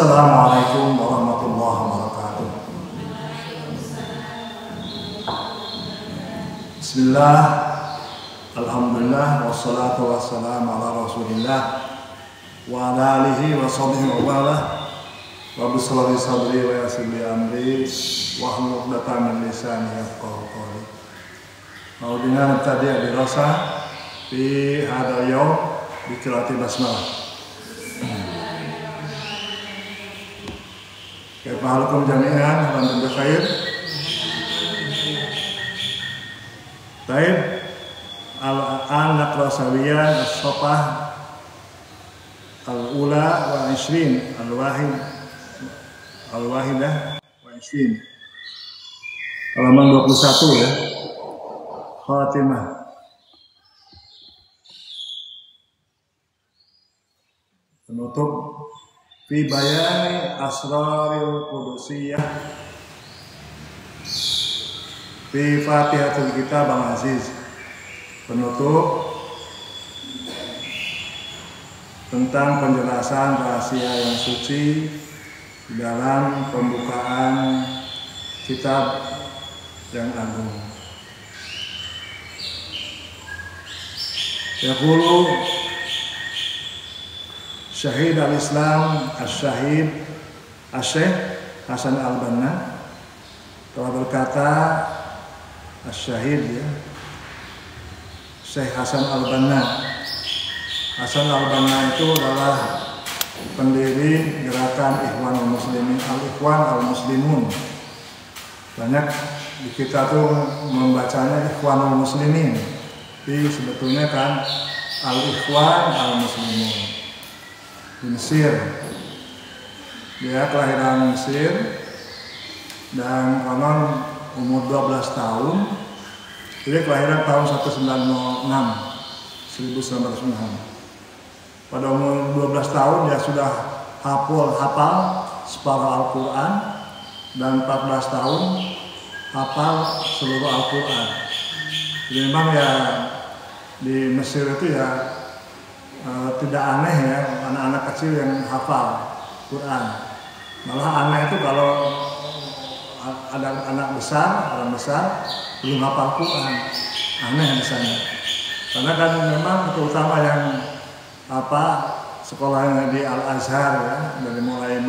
Assalamualaikum warahmatullahi wabarakatuh. Bismillah, alhamdulillah, wassalatu wassalamu ala rasulillah wa ala alihi wa sahbihi wa wala. Rabbi sholli sadri wa yassir li amri wahlul 'uqdatam min lisani yafqahu qawli. Mau dengan tadi dirasa di hadal yaum di qiraati basmalah. Kaifa halukum jami'an, antum bikhair? Baik, al-an naqra sawiyan as-safah al-ula wa 20 al-wahidah wa 20 halaman 21 ya. Khatimah. Penutup fi bayani asraril qudusiyah fi Fatihatul Kitab Al-Aziz. Penutup tentang penjelasan rahasia yang suci dalam pembukaan kitab yang agung. Yaqulu Syahid al-Islam Asy-Syahid Asy-Syaikh Hasan Al-Banna telah berkata, Asy-Syahid ya, Syekh Hasan Al-Banna. Hasan Al-Banna itu adalah pendiri gerakan Ikhwanul Muslimin, Al-Ikhwan Al-Muslimun. Banyak di kita tuh membacanya Ikhwanul Muslimin, tapi sebetulnya kan Al-Ikhwan Al-Muslimun. Di Mesir, dia kelahiran Mesir dan konon umur 12 tahun. Dia kelahiran tahun 1906. Pada umur 12 tahun dia sudah hafal separuh Al-Quran dan 14 tahun hafal seluruh Al-Quran. Jadi memang ya di Mesir itu ya tidak aneh ya anak-anak kecil yang hafal Quran. Malah aneh itu kalau ada anak besar, orang besar belum hafal Quran. Aneh misalnya. Karena kan memang terutama yang sekolahnya di Al-Azhar ya, dari mulai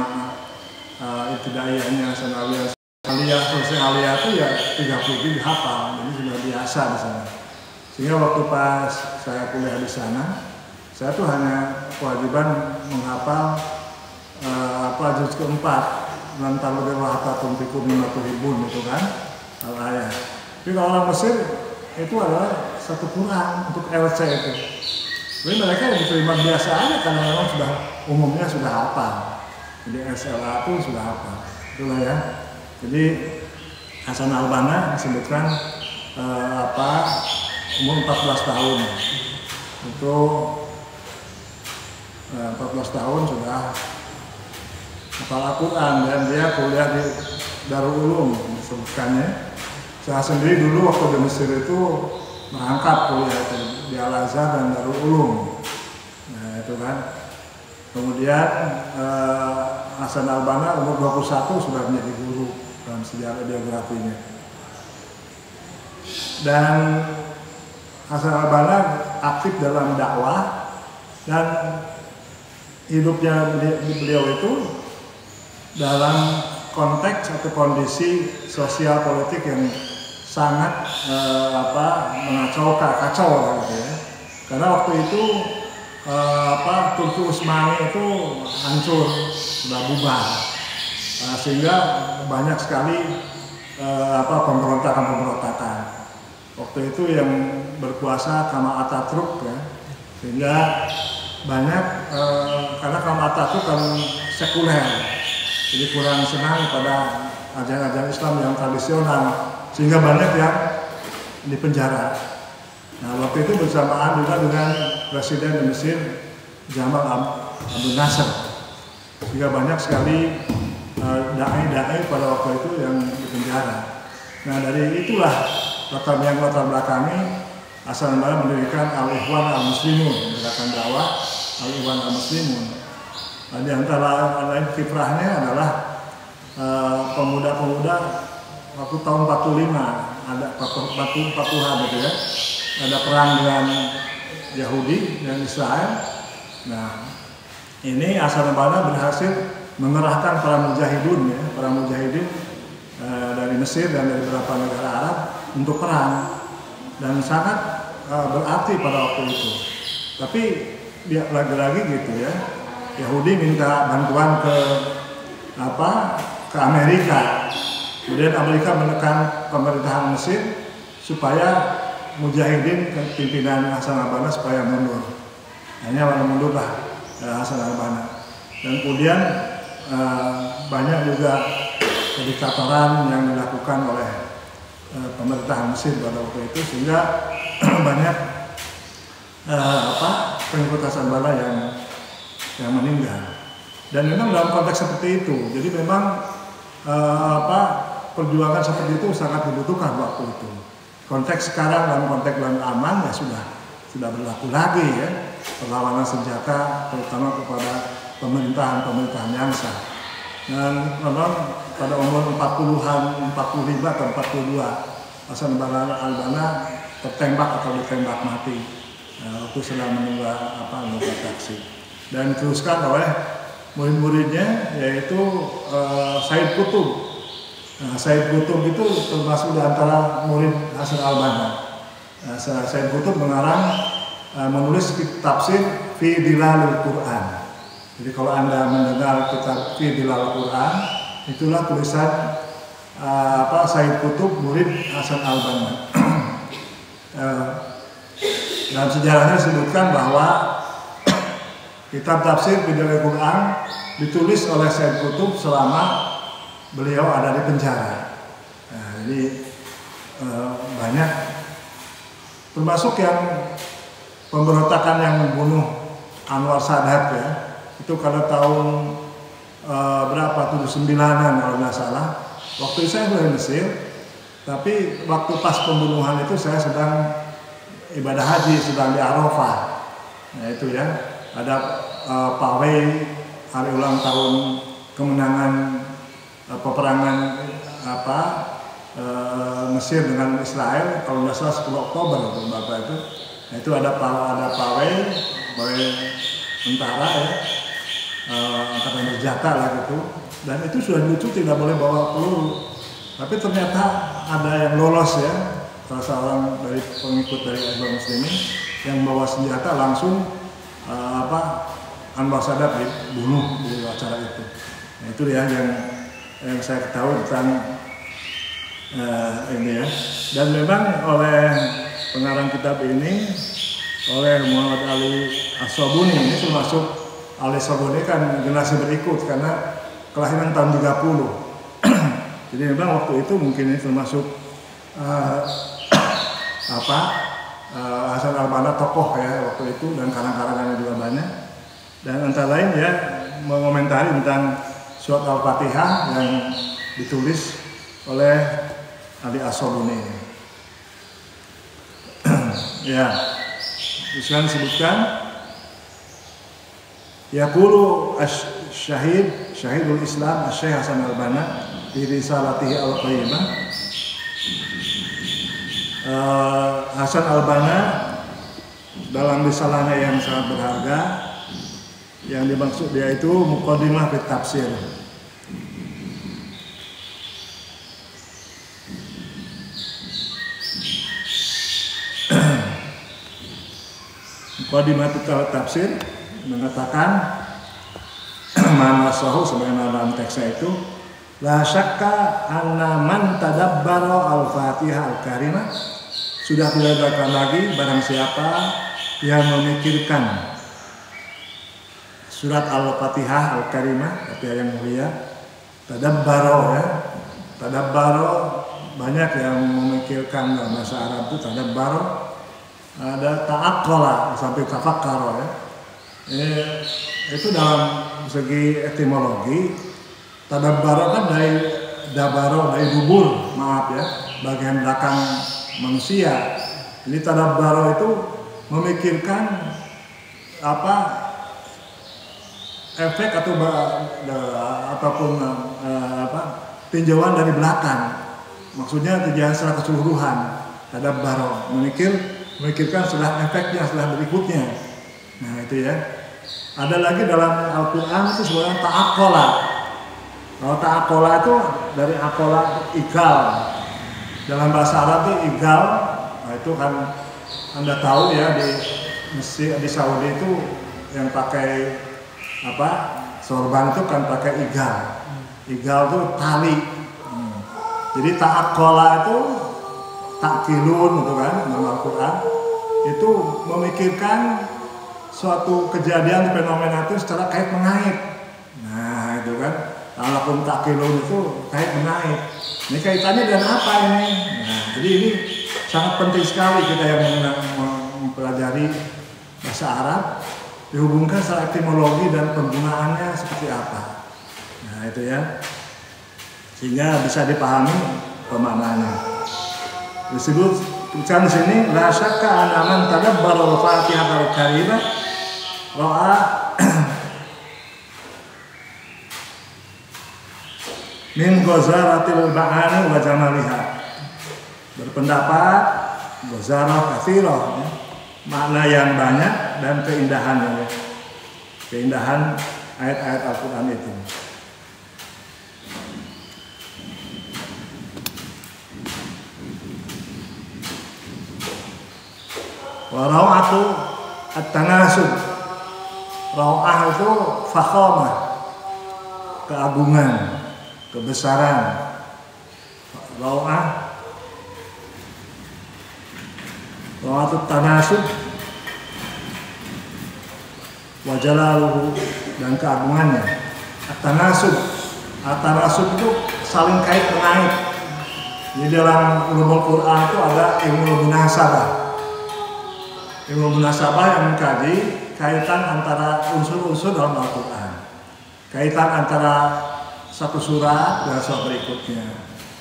ibtidaiyahnya sanawiyah, aliyah, selesai aliyah itu ya 30 dihafal. Jadi sudah biasa di sana. Sehingga waktu pas saya kuliah di sana, saya tuh hanya kewajiban menghafal juz keempat lan taludil wahatatum fikum mimatuhibun itu kan al-ayat. Tapi kalau orang Mesir itu adalah satu Quran untuk LC itu. Jadi mereka yang diterima biasa aja karena memang sudah umumnya sudah hafal. Jadi SLA itu sudah hafal. Itulah ya. Jadi Hasan Al-Banna disebutkan umur 14 tahun. Itu 14 tahun sudah hafal Al-Quran dan dia kuliah di Darul Ulum disebutkannya. Saya sendiri dulu waktu di Mesir itu merangkap kuliah itu di Al-Azhar dan Darul Ulum. Nah itu kan. Kemudian Hasan Al-Banna umur 21 sudah menjadi guru dalam sejarah biografinya. Dan Hasan Al-Banna aktif dalam dakwah dan hidupnya beliau itu dalam konteks atau kondisi sosial politik yang sangat kacau gitu ya. Karena waktu itu Turki Utsmani itu hancur, sudah bubar, sehingga banyak sekali pemberontakan. Waktu itu yang berkuasa Kemal Atatürk ya, sehingga banyak karena Kemal Atatürk kan sekuler, jadi kurang senang pada ajaran-ajaran Islam yang tradisional, sehingga banyak yang dipenjara. Nah waktu itu bersamaan juga dengan Presiden di Mesir Jamal Abdel Nasser, sehingga banyak sekali dai-dai pada waktu itu yang dipenjara. Nah dari itulah latar belakangnya Hasan Al-Banna mendirikan Al-Ikhwan Al-Muslimun, gerakan dakwah Al-Ikhwan Al-Muslimun. Di antara lain kiprahnya adalah pemuda-pemuda waktu tahun 45 ada 40-an gitu ya, ada perang dengan Yahudi dan Israel. Nah, ini Hasan al-Banna berhasil mengerahkan para mujahidin ya, dari Mesir dan dari beberapa negara Arab untuk perang, dan sangat berarti pada waktu itu. Tapi dia lagi-lagi gitu ya, Yahudi minta bantuan ke Amerika. Kemudian Amerika menekan pemerintahan Mesir supaya mujahidin pimpinan Hasan al-Banna supaya mundur. Hanya mundurlah Hasan al-Banna. Dan kemudian banyak juga kediktatoran yang dilakukan oleh pemerintahan Mesir pada waktu itu, sehingga banyak pengikut Hasan al-Banna yang meninggal. Dan memang dalam konteks seperti itu, jadi memang perjuangan seperti itu sangat dibutuhkan waktu itu. Konteks sekarang dalam konteks bulan aman ya sudah berlaku lagi ya, perlawanan senjata terutama kepada pemerintahan yang sah. Dan memang pada umur 40-an, 45 atau 42, Hasan al-Banna tertembak atau ditembak mati waktu sedang menunggu taksi. Dan diteruskan oleh murid-muridnya, yaitu Said Qutb. Nah, Said Qutb itu termasuk di antara murid Hasan al-Banna. Said Qutb menulis tafsir Fi Dilalil Quran. Jadi kalau Anda mendengar kitab Fi Dilalil Quran, itulah tulisan Said Qutb, murid Hasan al-Banna. Dalam sejarahnya disebutkan bahwa kitab tafsir Fi Dilalil Quran ditulis oleh Said Qutb selama beliau ada di penjara. Nah, jadi banyak, termasuk yang pemberontakan yang membunuh Anwar Sadat ya, itu pada tahun berapa, 79-an kalau nggak salah. Waktu itu saya di Mesir, tapi waktu pas pembunuhan itu saya sedang ibadah haji, sedang di Arafah. Nah itu ya, ada pawai hari ulang tahun kemenangan peperangan Mesir dengan Israel, kalau nggak salah 10 Oktober untuk Bapak itu. Nah, itu ada pawai tentara ya, angkatan bersenjata lah gitu. Dan itu sudah lucu, tidak boleh bawa peluru. Tapi ternyata ada yang lolos ya, salah seorang dari pengikut dari Ikhwan Muslimin yang bawa senjata langsung Anwar Sadat dibunuh di acara itu. Nah, itu ya yang saya ketahui tentang ini ya. Dan memang oleh pengarang kitab ini, oleh Muhammad Ali As-Sabuni, ini termasuk Ali As-Sabuni kan generasi berikut karena kelahiran tahun 30. Jadi memang waktu itu mungkin ini termasuk Hasan al-Banna tokoh ya waktu itu, dan karang-karangannya juga banyak. Dan antara lain ya mengomentari tentang surat Al-Fatihah yang ditulis oleh Ali As-Sabuni. Ya, disini disebutkan yaqulu syahidul Islam Syekh Hasan al-Banna di risalatihi al-qayyimah. Hasan al-Banna dalam risalahnya yang sangat berharga, yang dimaksud dia itu Muqaddimah fi Tafsir. Muqaddimah fi Tafsir mengatakan mana sahu sebagaimana dalam teksnya itu, la syakka anna man tadabbara al-Fatihah al-Karimah, sudah tidak ada lagi barang siapa yang memikirkan surat Al-Fatihah Al-Karimah, Fatihah yang mulia. Tadabbaro ya, tadabbaro banyak yang memikirkan dalam bahasa Arab itu tadabbaro, ada ta'aqqala sampai tafakkaro ya. Itu dalam segi etimologi, tadabbaro kan dari dabaro, dari dubur, maaf ya, bagian belakang manusia. Jadi tadabbaro itu memikirkan efek atau ataupun tinjauan dari belakang. Maksudnya tinjauan secara keseluruhan terhadap barok, memikirkan setelah efeknya, setelah berikutnya. Nah itu ya. Ada lagi dalam Al-Quran itu sebenarnya ta'akola. Kalau ta'akola itu dari akola igal. Dalam bahasa Arab itu igal. Nah itu kan Anda tahu ya, di Mesir, di Saudi itu yang pakai sorban itu kan pakai igal. Igal itu tali. Jadi ta'akola itu takkilun gitu kan dalam Al-Quran itu memikirkan suatu kejadian fenomena itu secara kait mengait. Nah itu kan alakum takkilun itu kait mengait. Ini kaitannya dengan apa ini? Nah, jadi ini sangat penting sekali kita yang mempelajari bahasa Arab dihubungkan secara etimologi dan penggunaannya seperti apa. Nah itu ya, sehingga bisa dipahami pemaknaannya. Disebutkan di sini la syakka anna man tadabbara al-Fatihah al-Karimah ra'a min ghazaratil ba'ani wa jamaliha. Berpendapat ghazarah katsirah, ya, makna yang banyak dan keindahannya, ya. Keindahan ayat-ayat Al-Quran itu. Wa raw'atu at-tanasub. Raw'ah itu fakhamah, keagungan, kebesaran. Raw'atu at-tanasub wa jalaluhu, dan keagungannya. At-tanasub. At-tanasub itu saling kait mengait. Di dalam ulumul Quran itu ada ilmu munasabah. Ilmu munasabah yang mengkaji kaitan antara unsur-unsur dalam Al-Quran, kaitan antara satu surat dengan surat berikutnya,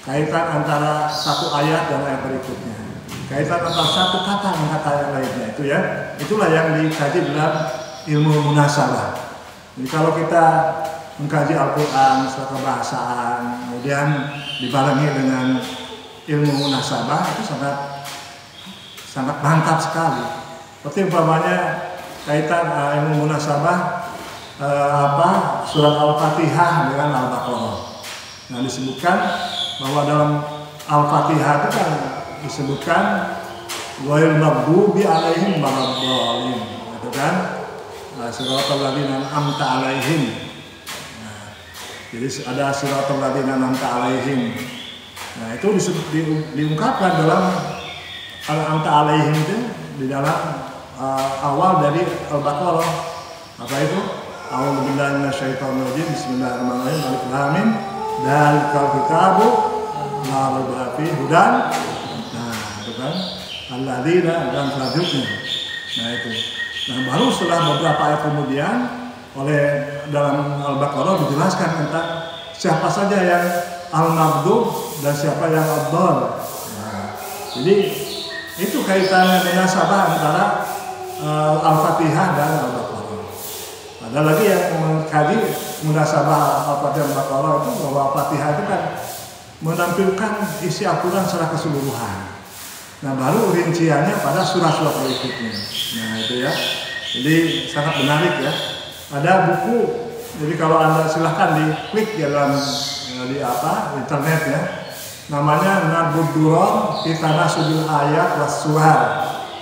kaitan antara satu ayat dan ayat berikutnya, kaitan antara satu kata dengan kata yang lainnya. Itu ya, itulah yang dikaji dalam ilmu munasabah. Jadi kalau kita mengkaji Al-Quran secara kebahasaan, kemudian dibarengi dengan ilmu munasabah, itu sangat mantap sekali. Seperti umpamanya kaitan ilmu munasabah surat Al-Fatihah dengan Al-Baqarah. Nah disebutkan bahwa dalam Al-Fatihah itu kan disebutkan ghairil maghdubi alaihim waladdallin, gitu kan? Siratal ladzina an'amta alaihim. Nah, jadi ada siratal ladzina an'amta alaihim. Nah itu diungkapkan dalam Al-An'amta alaihim itu di dalam awal dari Al-Baqarah. Apa itu? A'udzu billahi minasyaitonir rajim. Bismillahirrahmanirrahim. Alif lam mim. Dzalikal kitabu la raiba fihi hudan. Nah, itu kan alladzina, dan selanjutnya. Nah, itu. Nah, baru setelah beberapa ayat kemudian oleh dalam Al-Baqarah dijelaskan tentang siapa saja yang al-maghdub dan siapa yang ad-dall. Nah, jadi itu kaitannya munasabah antara Al-Fatihah dan Al-Baqarah. Ada lagi yang mengkaji munasabah Al-Fatihah dan Al-Baqarah itu bahwa Al-Fatihah itu kan menampilkan isi Al-Quran secara keseluruhan. Nah baru rinciannya pada surat-surat berikutnya. Nah itu ya. Jadi sangat menarik ya. Ada buku. Jadi kalau Anda silahkan diklik dalam internet ya. Namanya Nadbud Durar fi Tanasubil Ayat was Suwar.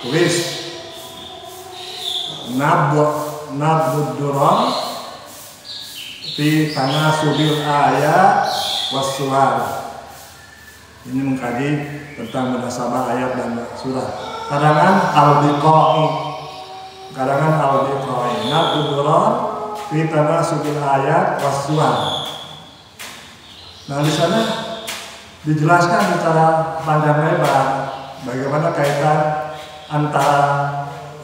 Tulis Nadbud Durar fi Tanasubil Ayat was Suwar. Ini mengkaji tentang munasabah ayat dan surah. Karangan Al-Biqai. Nadbud Durar fi Tanasubil Ayat was Suwar. Nah di sana dijelaskan secara panjang lebar bagaimana kaitan antara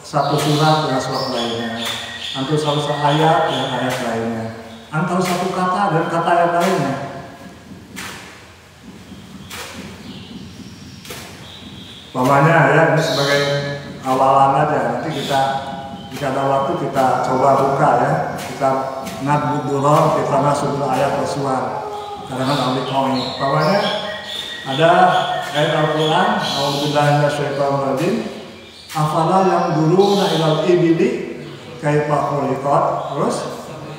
satu surat dengan surat lainnya, antara satu ayat dengan ayat lainnya, antara satu kata dan kata yang lainnya. Pokoknya ya ini sebagai awalan aja. Nanti kita jika ada waktu kita coba buka ya. kitab Nadbud Duror di tanah sumber ayat Rasulullah karangan Al-Liqai. Bawahnya ada ayat Al-Quran, A'udzubillahi minasyaitonirrajim. Afala yang dulu ilal ibili kaifa khuliqat, terus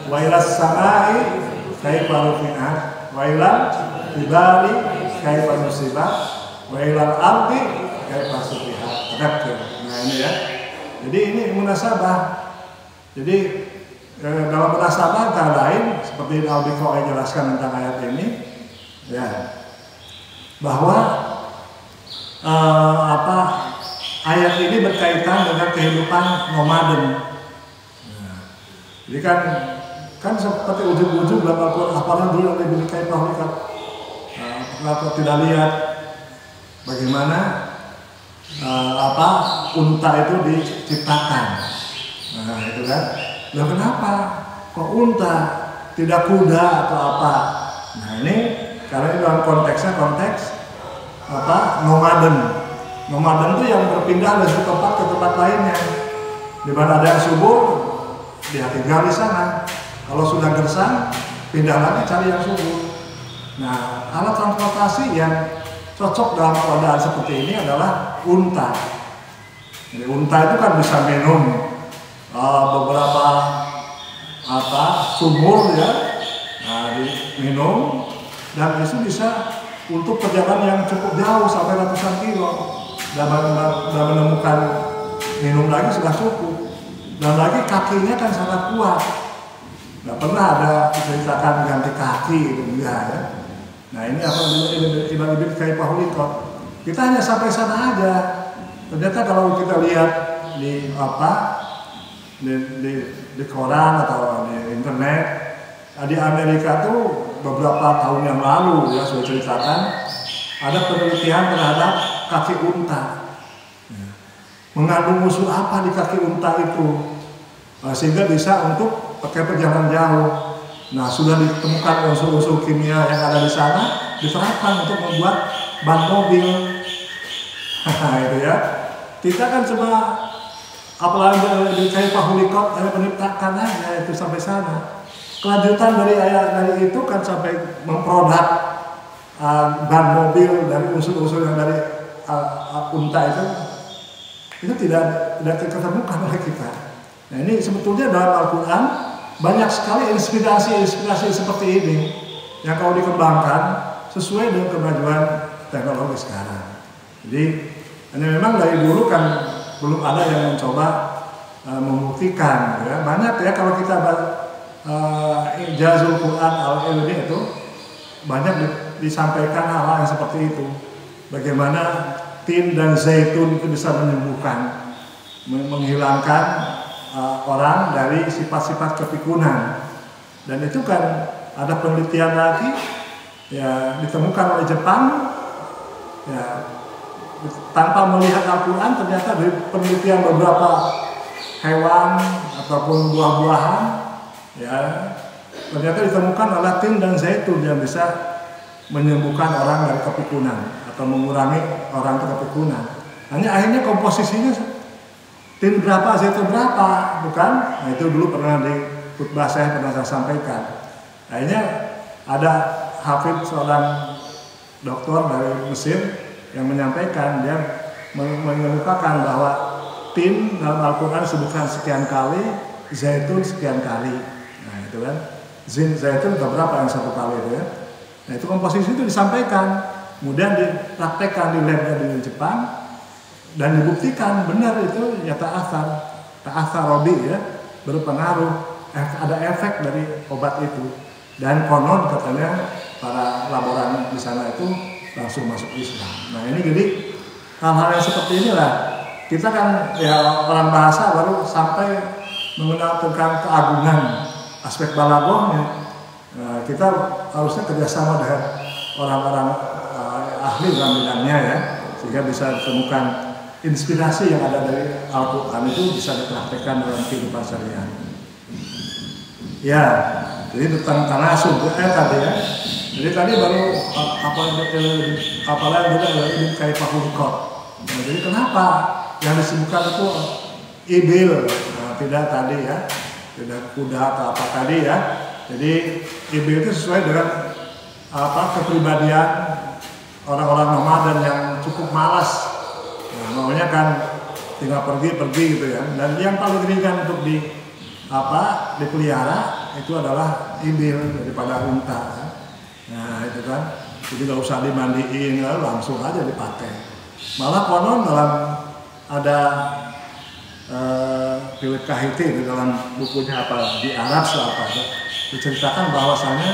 wa ilas samai kaifa rufi'at, wa ilal jibali kaifa nusibat, wa ilal ardi kaifa sutihat. Nah ini ya. Jadi ini munasabah. Jadi dalam munasabah antara lain seperti Al-Liqai jelaskan tentang ayat ini, ya, bahwa ayat ini berkaitan dengan kehidupan nomaden. Nah, jadi kan seperti ujung-ujung dalam Al-Quran, apalagi dulu yang diberikan bahwa kalau tidak lihat bagaimana unta itu diciptakan. Nah itu kan, loh kenapa kok unta tidak kuda atau apa? Nah ini karena dalam konteksnya konteks nomaden. Nomaden itu yang berpindah dari satu tempat ke tempat lainnya. Di mana ada yang subur, dia tinggal di sana. Kalau sudah gersang, pindah lagi cari yang subur. Nah, alat transportasi yang cocok dalam keadaan seperti ini adalah unta. Jadi unta itu kan bisa minum beberapa sumur ya, diminum, dan itu bisa untuk perjalanan yang cukup jauh sampai ratusan kilo. Dan menemukan minum lagi sudah cukup. Dan lagi kakinya kan sangat kuat. Nggak pernah ada diceritakan ganti kaki itu enggak ya. Nah ini apa ibn Kaifa Khuliqat. Kita hanya sampai sana aja. Ternyata kalau kita lihat di di koran atau di internet, di Amerika tuh beberapa tahun yang lalu ya sudah ceritakan ada penelitian terhadap kaki unta, mengandung unsur apa di kaki unta itu, sehingga bisa untuk pakai perjalanan jauh. Nah sudah ditemukan unsur-unsur kimia yang ada di sana diterapkan untuk membuat ban mobil. Itu ya. Kita kan cuma apalagi di Kaifa Khuliqat hanya menciptakan aja itu sampai sana. Kelanjutan dari itu kan sampai memproduk ban mobil dari unsur-unsur yang dari unta itu tidak ditemukan oleh kita. Nah ini sebetulnya dalam Al-Quran banyak sekali inspirasi seperti ini yang kalau dikembangkan sesuai dengan kemajuan teknologi sekarang. Jadi hanya memang dari dulu kan belum ada yang mencoba membuktikan. Ya. Banyak ya kalau kita Ijazul Quran al-Ilmi itu banyak disampaikan hal-hal yang seperti itu. Bagaimana tin dan zaitun itu bisa menyembuhkan, menghilangkan orang dari sifat-sifat kepikunan. Dan itu kan ada penelitian lagi ya ditemukan oleh Jepang ya tanpa melihat Al-Quran, ternyata dari penelitian beberapa hewan ataupun buah-buahan ya ternyata ditemukan adalah tin dan zaitun yang bisa menyembuhkan orang dari kepikunan atau mengurangi orang kepikunan. Hanya akhirnya komposisinya tin berapa, zaitun berapa, bukan? Nah itu dulu pernah di khutbah saya pernah saya sampaikan. Akhirnya ada hafid seorang dokter dari Mesir yang menyampaikan, dia mengemukakan bahwa tin dalam Al-Quran disebutkan sekian kali, zaitun sekian kali. Nah itu kan, zaitun berapa yang satu kali itu ya. Nah itu komposisi itu disampaikan, kemudian dipraktekkan di labnya di Jepang dan dibuktikan benar itu ya ta'athar robi ya, berpengaruh, ada efek dari obat itu. Dan konon katanya para laboran di sana itu langsung masuk Islam. Nah ini jadi hal-hal yang seperti inilah kita kan ya orang bahasa baru sampai mengenal tentang keagungan aspek balaghahnya. Nah, kita harusnya kerjasama dengan orang-orang ahli dalam bidangnya ya, sehingga bisa ditemukan inspirasi yang ada dari Al-Quran itu bisa dipraktekkan dalam kehidupan sehari-hari. Ya, jadi tentang tanasub tadi ya. Jadi tadi baru apalah juga ini Kaifa Khuliqat. Nah, jadi kenapa yang disebutkan itu ibil? Nah, tidak tadi ya. kuda atau apa tadi ya. Jadi ibil itu sesuai dengan kepribadian orang-orang nomaden yang cukup malas. Nah, maunya kan tinggal pergi gitu ya. Dan yang paling ringan untuk dipelihara itu adalah ibil daripada unta. Nah itu kan, jadi nggak usah dimandiin, langsung aja dipakai. Malah konon dalam ada Philip Kahiti di dalam bukunya di Arab diceritakan bahwasanya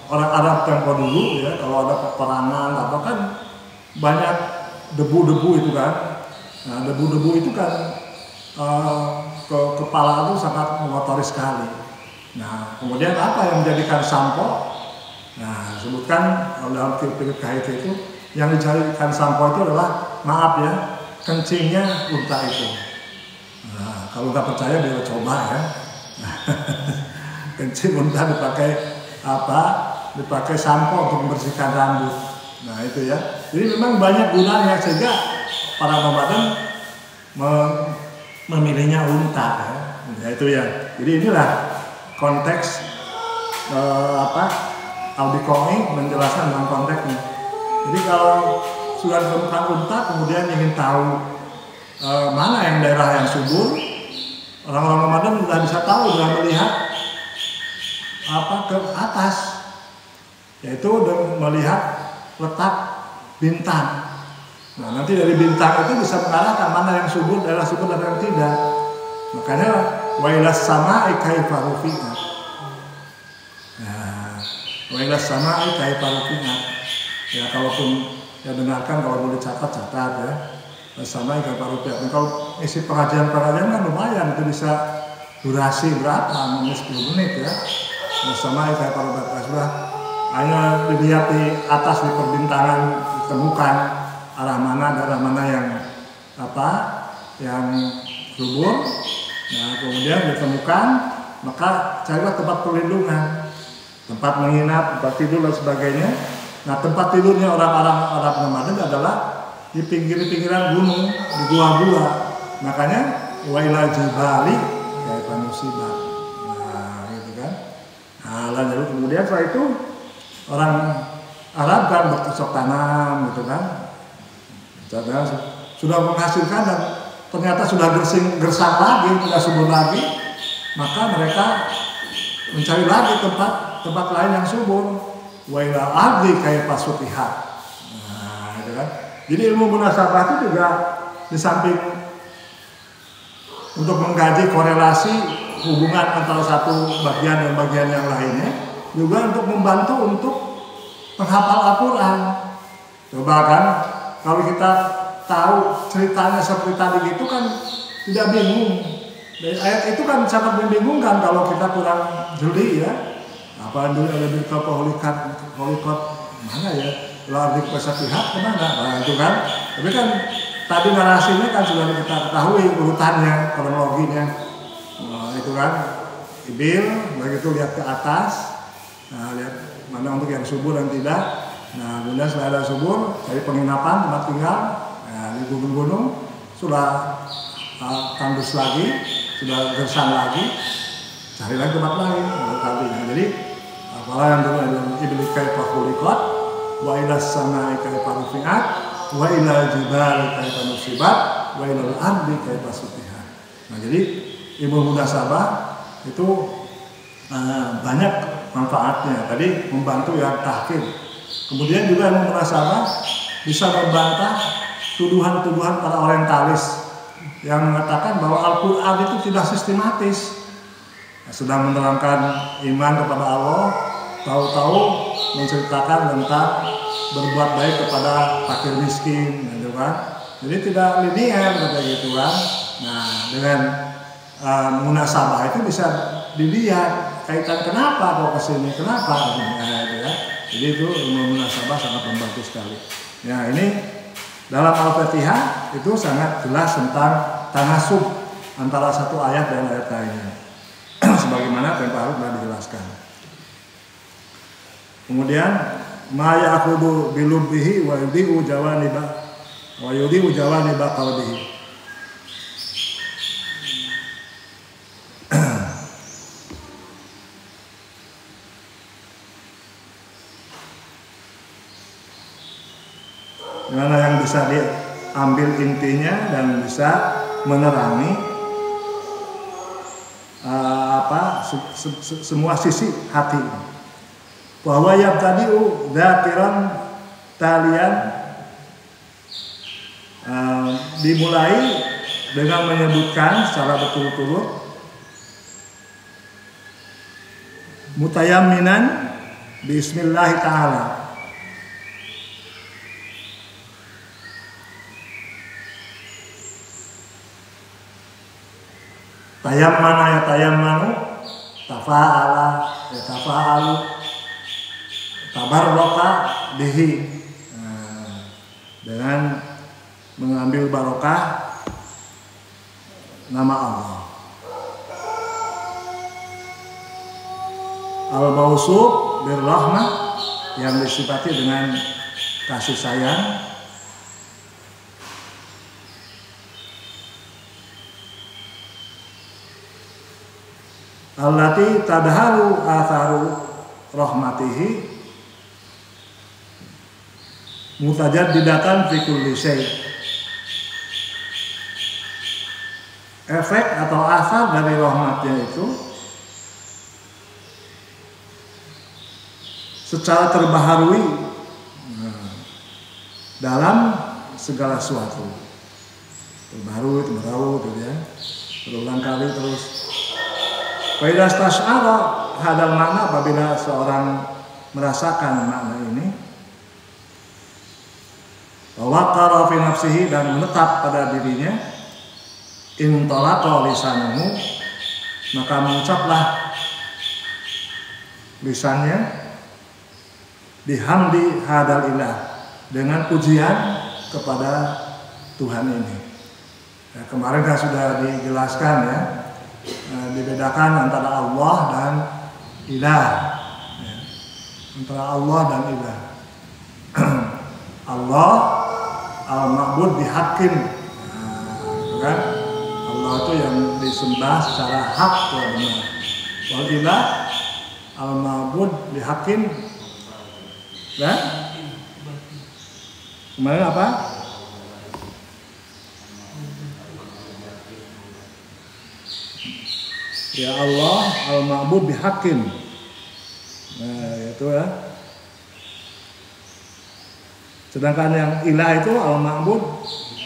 orang Arab tempo dulu ya, kalau ada peperangan atau kan banyak debu-debu itu kan. Nah debu-debu itu kan kepala itu sangat mengotori sekali. Nah kemudian apa yang menjadikan sampo? Nah sebutkan dalam Philip Kahiti itu yang dijadikan sampo itu adalah, maaf ya, kencingnya unta itu. Nah kalau nggak percaya bisa coba ya. Kencing unta dipakai sampo untuk membersihkan rambut. Nah itu ya. Jadi memang banyak gunanya sehingga para nomaden memilihnya unta ya. Nah, itu ya. Jadi inilah konteks Al-Biqai menjelaskan tentang konteksnya. Jadi kalau sudah ditemukan unta kemudian ingin tahu mana yang daerah yang subur, orang-orang nomaden sudah bisa tahu dengan melihat ke atas, yaitu melihat letak bintang. Nah nanti dari bintang itu bisa mengarahkan mana yang subur, daerah subur dan yang tidak. Makanya wa ilas sama'i kaifa rufi'at. Nah, wa ilas sama'i kaifa rufi'at. Ya kalaupun ya dengarkan, kalau boleh catat ya. Sama'i kaifa rufi'at. Nah, kalau isi pengajian kan lumayan, itu bisa durasi berapa? 10 menit ya. Sama'i kaifa rufi'at. Sudah hanya dilihat di atas di perbintangan ditemukan arah mana yang yang subur. Nah kemudian ditemukan, maka carilah tempat perlindungan, tempat menginap, tempat tidur dan sebagainya. Nah tempat tidurnya orang-orang Arab nomaden adalah di pinggiran gunung, di gua-gua. Makanya wa ila jibali kaifa nusibat. Nah gitu kan. Nah lalu kemudian setelah itu orang Arab kan bercocok tanam gitu kan. Sudah menghasilkan dan ternyata sudah gersang lagi, tidak subur lagi, maka mereka mencari lagi tempat lain yang subur. Wa ila ardi kaifa sutihat. Nah, gitu kan. Jadi ilmu munasabah itu juga di samping untuk mengkaji korelasi hubungan antara satu bagian dan bagian yang lainnya, juga untuk membantu untuk menghafal Al-Quran. Coba kan, kalau kita tahu ceritanya seperti tadi gitu kan tidak bingung. Dari ayat itu kan sangat membingungkan kalau kita kurang jeli ya. Apa dulu ada berita holikot mana ya? Lalu pesatihak kemana? Nah itu kan. Tapi kan tadi narasinya kan sudah kita ketahui urutannya, kronologinya. Nah, itu kan ibil, begitu lihat ke atas. Nah lihat mana untuk yang subur dan tidak. Nah kemudian setelah ada subur, cari penginapan tempat tinggal. Nah, di gunung-gunung sudah tandus lagi, sudah gersang lagi, cari lagi tempat lain. Nah, jadi apalah yang dulu ada ibli kaifa khuliqat, wa ilas samai kaifa rufi'at, wa ilal jibali kaifa nusibat, wa ilal ardi kaifa sutihat. Nah jadi ilmu munasabah itu banyak manfaatnya. Tadi membantu yang tahkim. Kemudian juga ilmu munasabah bisa membantah tuduhan-tuduhan para orientalis yang mengatakan bahwa Al-Quran itu tidak sistematis. Sedang menerangkan iman kepada Allah, tahu-tahu menceritakan tentang berbuat baik kepada fakir miskin, gitu kan. Jadi tidak linear seperti gitu kan. Nah, dengan munasabah itu bisa dilihat kaitan kenapa kok kesini, kenapa, gitu ya. Jadi itu ilmu munasabah sangat membantu sekali. Ya ini dalam Al-Fatihah itu sangat jelas tentang tanasub antara satu ayat dan ayat lainnya. Sebagaimana tempo lalu telah dijelaskan. Kemudian ma ya'khudhu bilubbihi wa yudhi'u jawaniba qalbihi. Mana yang bisa diambil intinya dan bisa menerangi semua sisi hati. Bahwa yang tadi dzakiran talian dimulai dengan menyebutkan secara berturut-turut mutayamminan bismillah ta'ala. Tayammana ya tayammanu, tafa'ala ya tafa'alu, tabarroka bihi, dengan mengambil barokah nama Allah. Al-mausuf birrahmah, yang disifati dengan kasih sayang. Allati tadharu atharu rahmatihi mutajaddidatan fi kulli syai'. Efek atau asar dari rahmatnya itu secara terbaharui dalam segala sesuatu. Terbaharui gitu ya. Berulang kali terus. Faidah tasyara hadal makna, apabila seorang merasakan makna ini, waqara fi nafsihi, dan menetap pada dirinya, intalaqa lisanuhu, maka mengucaplah lisannya bihamdi hadal ilah, dengan pujian kepada Tuhan ini. Ya, kemarin kan sudah dijelaskan ya, dibedakan antara Allah dan ilah, ya, antara Allah dan ilah. Allah al-ma'bud bihaqqin, kan? Allah itu yang disembah secara hak dan benar. Wal ilah al-ma'bud bihaqqin, ya? Kemarin apa? Ya Allah al-ma'bud bihaqqin. Nah, itu ya. Sedangkan yang ilah itu al-ma'bud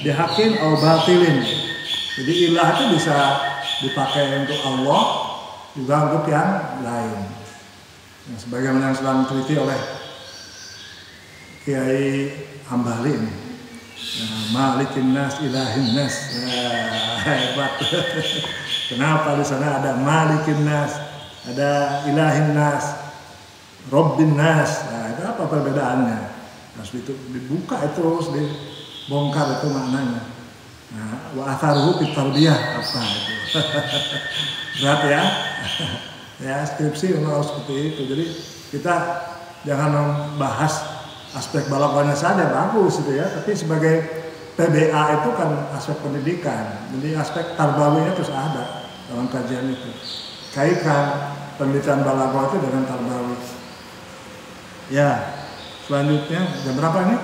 bihaqqin au batilin. Jadi ilah itu bisa dipakai untuk Allah, juga untuk yang lain. Yang sebagaimana yang sedang diteliti oleh Kiai Hambali ini. Nah, Malikin Nas, Ilahin Nas. Nah, hebat. Kenapa di sana ada Malikin Nas, ada Ilahin Nas, Rabbin Nas? Nah, itu apa perbedaannya? Harus dibuka itu, terus dibongkar itu maknanya. Nah, wa atharuhu fit tarbiyah, apa itu? Berat ya. Ya, skripsi harus seperti itu. Jadi kita jangan membahas aspek balaghahnya saja, bagus itu ya, tapi sebagai PBA itu kan aspek pendidikan, jadi aspek tarbawinya terus ada dalam kajian itu. Kaitkan penelitian balaghah itu dengan tarbawi. Ya, selanjutnya jam berapa ini?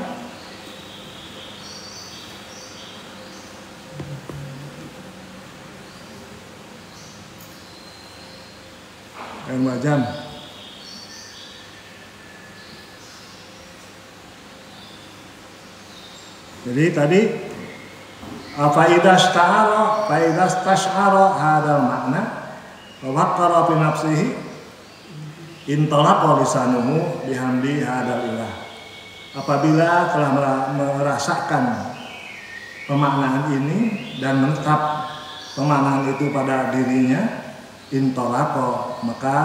Yang 2 jam. Jadi tadi faidah tash'ara hadal makna wa waqara fi nafsihi intalaqa lisanuhu bihamdi hadal ilah. Apabila telah merasakan pemaknaan ini dan menetap pemaknaan itu pada dirinya, intalaqa, maka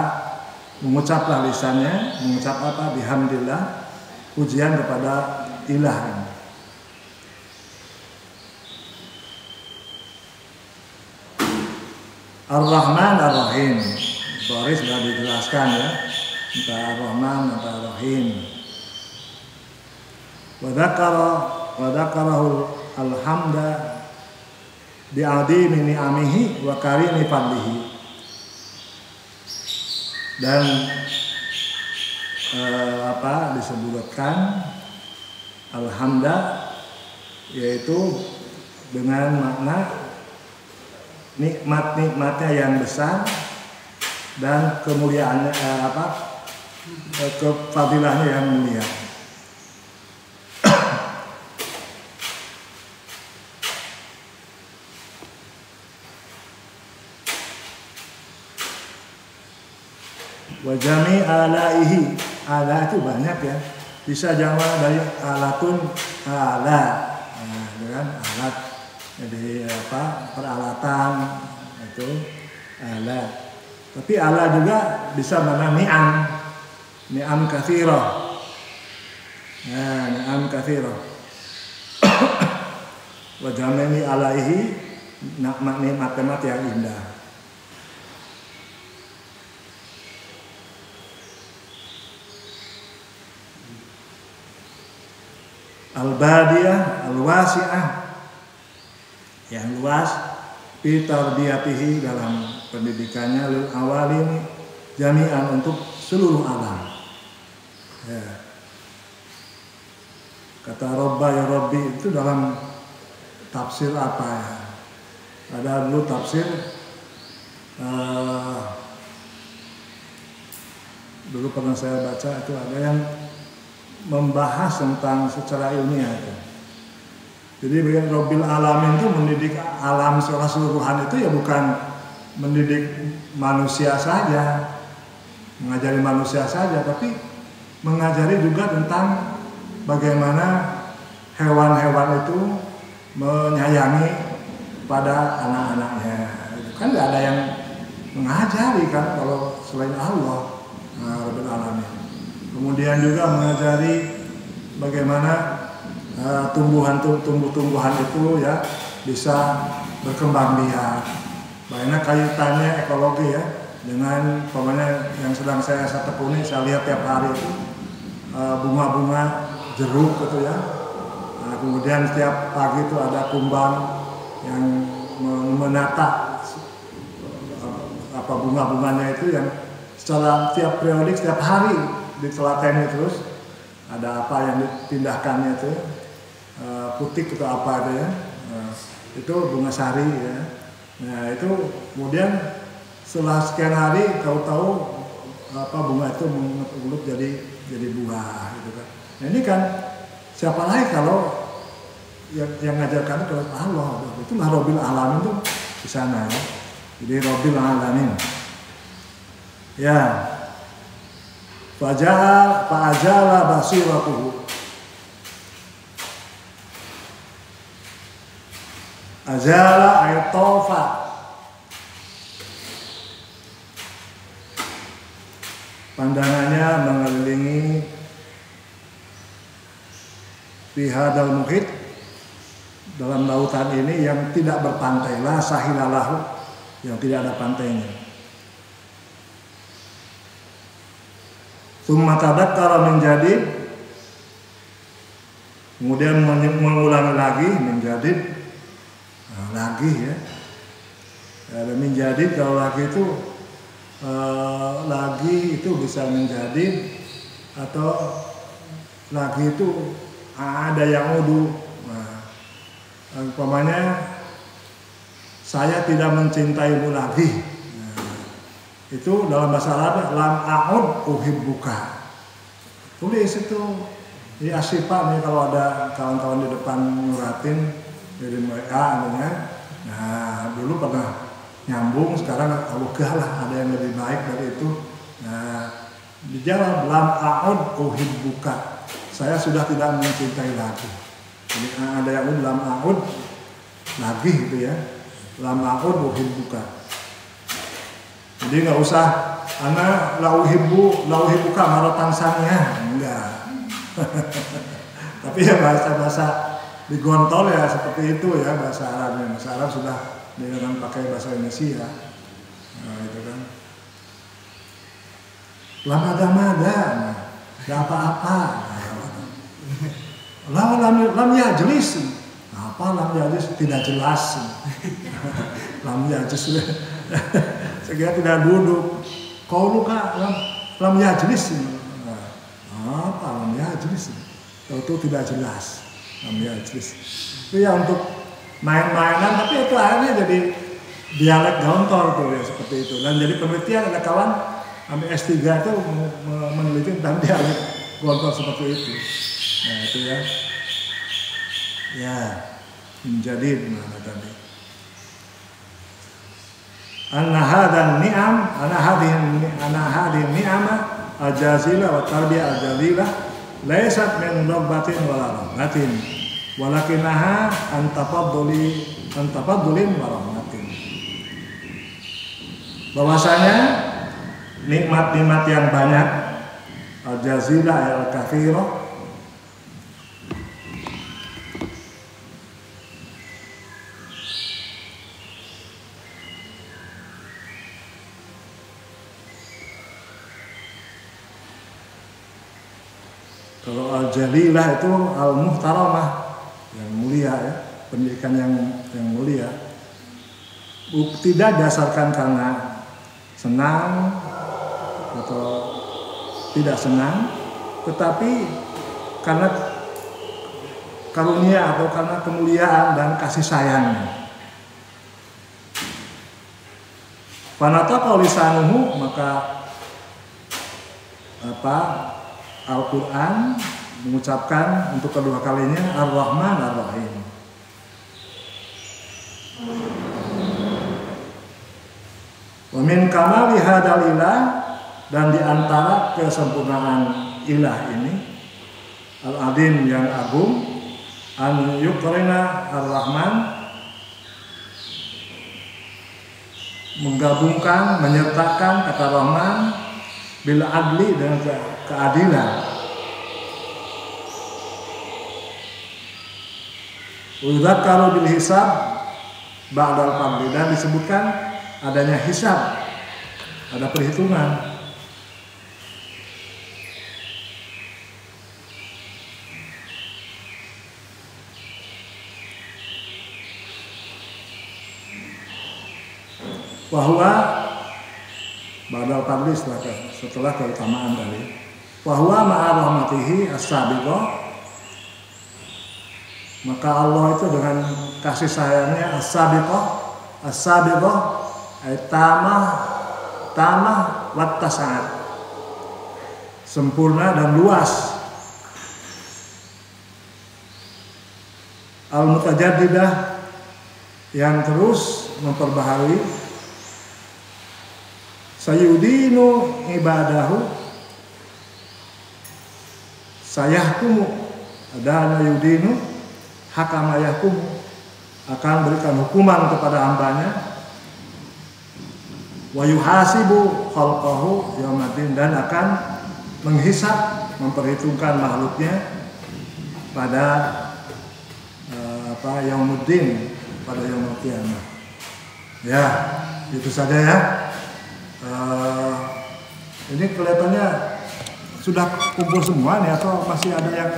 mengucaplah lisannya, mengucap apa? Bihamdillah, pujian kepada ilah. Ar-Rahman Ar-Rahim, Boris sudah dijelaskan ya, antara Ar-Rahman, antara Ar-Rahim. Wadakarahu alhamda bi'adimi ni'amihi wa karimi fadlihi. Dan disebutkan alhamda yaitu dengan makna nikmatnya yang besar dan kemuliaannya kefadilahnya yang mulia. Wajami alaihi, ala itu banyak ya, bisa jamak dari alatun ala, nah, dengan alat, jadi peralatan itu alat. Tapi ala juga bisa mana ni'am katsirah. Nah, ni'am katsirah. Wajami alaihi, nikmat yang indah. Al-badiyah, al-wasi'ah, yang luas, fi tarbiyatihi, dalam pendidikannya, lil awalin jami'an, untuk seluruh alam. Ya. Kata Robba ya Robbi itu dalam tafsir apa ya? Ada dulu tafsir dulu pernah saya baca, itu ada yang membahas tentang secara ilmiah itu. Jadi bagian Robbil Alamin itu mendidik alam secara keseluruhan, itu ya bukan mendidik manusia saja, mengajari manusia saja, tapi mengajari juga tentang bagaimana hewan-hewan itu menyayangi pada anak-anaknya. Kan nggak ada yang mengajari kan kalau selain Allah, Robbil Alamin. Kemudian juga mengajari bagaimana tumbuhan itu ya bisa berkembang biak. Bagaimana kaitannya ekologi ya dengan pokoknya yang sedang saya tekuni, saya lihat tiap hari itu bunga-bunga jeruk gitu ya. Nah, kemudian setiap pagi itu ada kumbang yang menata bunga-bunganya itu, yang secara tiap periodik setiap hari ditelateni terus, ada apa yang dipindahkannya itu, putik atau apa itu ya, itu bunga sari ya. Nah itu kemudian setelah sekian hari tahu-tahu bunga itu mengulut jadi buah gitu kan. Nah ini kan siapa lagi kalau yang ngajarkan itu Allah, itulah Robbil Alamin itu di sana ya. Jadi Robbil Alamin ya. Fa'ajala basiratuhu, ajala aitofa, pandangannya mengelilingi bihadal muhit, dalam lautan ini yang tidak berpantai, la sahilalahu, yang tidak ada pantainya. Tsumma tadzakkara menjadi, kemudian mengulangi lagi menjadi, lagi ya. Ada menjadi, kalau lagi itu lagi itu bisa menjadi, atau lagi itu ada yang udu. Nah, umpamanya saya tidak mencintaimu lagi. Itu dalam bahasa Arab, lam a'ud uhibbuka. Tulis itu di Asyifa nih, kalau ada kawan-kawan di depan nyuratin dari mereka ya. Nah dulu pernah nyambung, sekarang ogah lah ada yang lebih baik dari itu. Nah dijawab lam a'ud uhibbuka, saya sudah tidak mencintai lagi. Jadi ada yang lam a'ud lagi gitu ya, lam a'ud uhibbuka. Jadi nggak usah ana lauhibbuka marotan sania, enggak. Tapi ya bahasa digontol ya seperti itu ya bahasa Arabnya. Bahasa Arab sudah dengan pakai bahasa Indonesia. Nah, itu kan. Lamada, nggak apa-apa. Lam yajlis, apa lam yajlis, tidak jelas. Lam yajlis. Segera tidak duduk. Kau luka lam yajlis. Apa lam yajlis? Itu tidak jelas. Itu ya untuk main-mainan, tapi itu akhirnya jadi dialek Gontor tuh ya, seperti itu. Dan jadi penelitian, ada kawan ambil S3 itu meneliti tentang dialek Gontor seperti itu. Nah itu ya. Ya, menjadi mana tadi? Anna hadhihi ni'amah al-jazila wa tarbiyah al-jalilah laysat min rabbatin wala rahmatin walakinaha antafaddulin wa rahmatin. Bahwasanya nikmat-nikmat yang banyak al-jazilah al-kathirah kalau al-jalilah itu al-muhtaramah, yang mulia ya, pendidikan yang mulia. Tidak dasarkan karena senang atau tidak senang, tetapi karena karunia atau karena kemuliaan dan kasih sayangnya. Fanataqa lisanuhu, maka Al-Quran mengucapkan untuk kedua kalinya Ar-Rahman Ar-Rahim. Wa min kamali hadal ilah, dan diantara kesempurnaan ilah ini Al-Adin yang agung, an yukrina Ar-Rahman, menggabungkan, menyertakan kata Rahman bil adli, dengan keadilan. Udzakaru bil hisab ba'dal fadli, dan disebutkan adanya hisab, ada perhitungan. Bahwa ba'dal fadli, setelah keutamaan tadi. Bahwa ma'a rahmatihi as-sabiqah, maka Allah itu dengan kasih sayangnya as-sabiqah tamah wat tasa'at, sempurna dan luas. Al-mutajaddidah, yang terus memperbaharui. Sayudinu ibadahu sayahkumu, ada yudinu hakama yahkumu, akan berikan hukuman kepada hambanya. Wa yuhasibu khalqahu yaumaddin, dan akan menghisab, memperhitungkan makhluknya pada yaumuddin, pada yaumul qiyamah. Ya, itu saja ya. Ini kelihatannya sudah kumpul semua nih, atau masih ada yang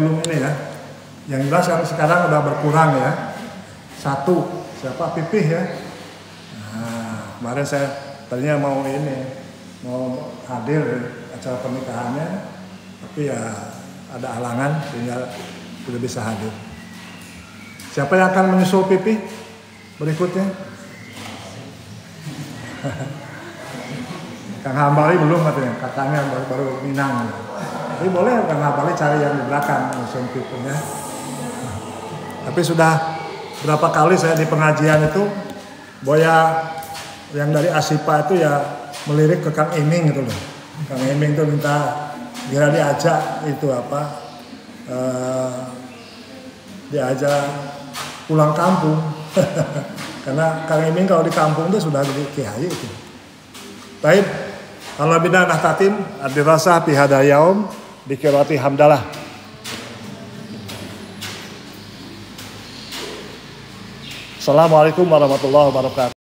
belum ini ya. Yang jelas yang sekarang udah berkurang ya. Satu, siapa? Pipih ya. Nah, kemarin saya tadinya mau hadir acara pernikahannya, tapi ya ada halangan sehingga tidak bisa hadir. Siapa yang akan menyusul Pipih berikutnya? Kang Hambali belum katanya, katanya baru Minang. Tapi boleh Kang Hambali cari yang di belakang museum Pipihnya. Tapi sudah berapa kali saya di pengajian itu, Boya yang dari Asipa itu ya melirik ke Kang Iming gitu loh. Kang Iming itu minta dia diajak itu diajak pulang kampung. Karena Kang Iming kalau di kampung itu sudah jadi kiai itu. Baik, kalau bina nahtatim adirasa fi hada yaum dikirati hamdalah. Assalamualaikum warahmatullahi wabarakatuh.